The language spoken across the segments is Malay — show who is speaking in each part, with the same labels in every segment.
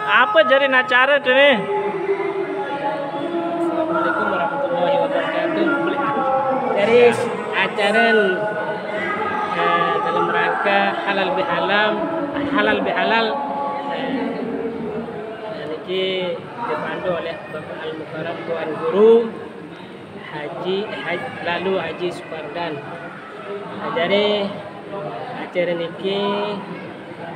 Speaker 1: Apa jadi acara tuh nih? Assalamualaikum warahmatullahi wabarakatuh. Dari acara dalam rangka halal bihalal ini dipandu oleh Bapak Al Mukarram Tuan Guru Haji Supardan. Jadi acara niki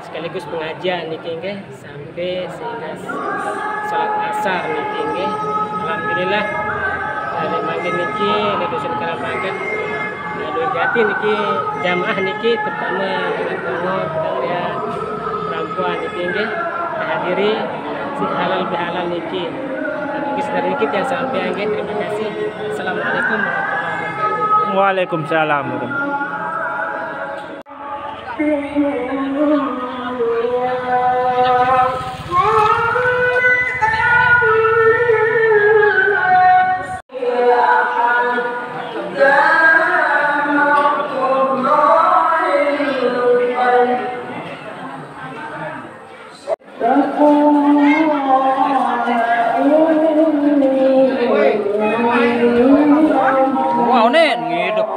Speaker 1: sekaligus pengajian niki nggih sampai sehingga salat asar niki nggih. Alhamdulillah dari mangke niki di dusun Karapangkat Jati niki jamaah niki terutama anak-anak dan perempuan niki nggih hadiri si halal bihalal niki. Niki sedikit yang sampai nggih. Terima kasih. Assalamualaikum warahmatullahi wabarakatuh.
Speaker 2: Waalaikumsalam.
Speaker 1: Wow, nih hidup.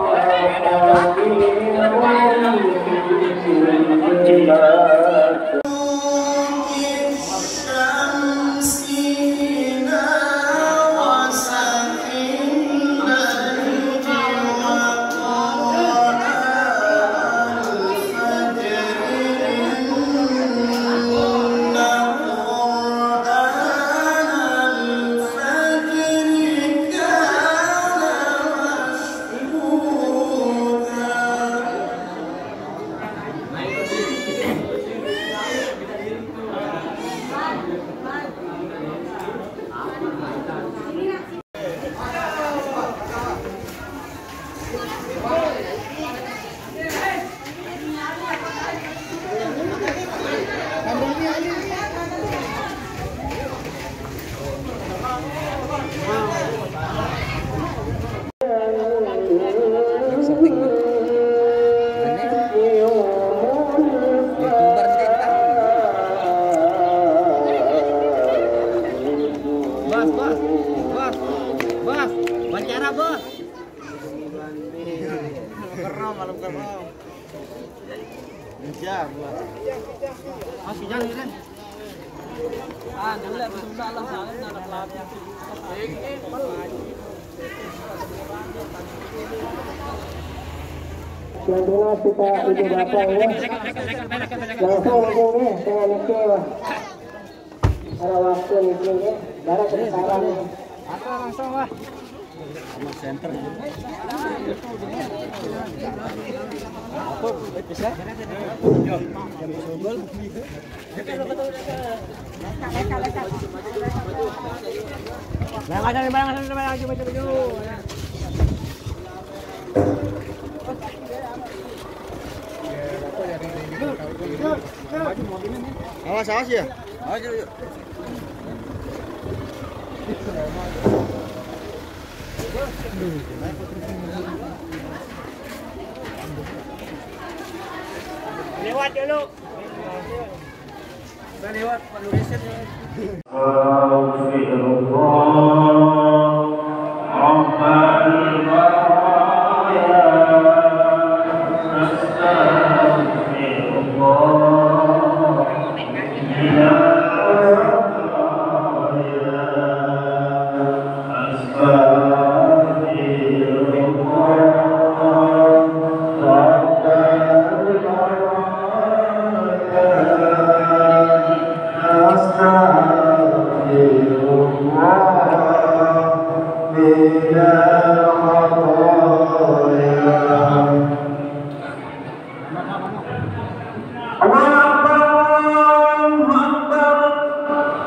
Speaker 3: Masih jangan.
Speaker 2: Yang jelas kita ibu bapak ya. Langsung nih dengan Niki. Ada waktu Niki ya. Darah sekarang. Langsung lah. Center. Apa bisa? Awas ya. Awas yuk. Lewat dulu. Udah lewat Pak Nurisin.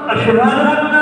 Speaker 3: أشهد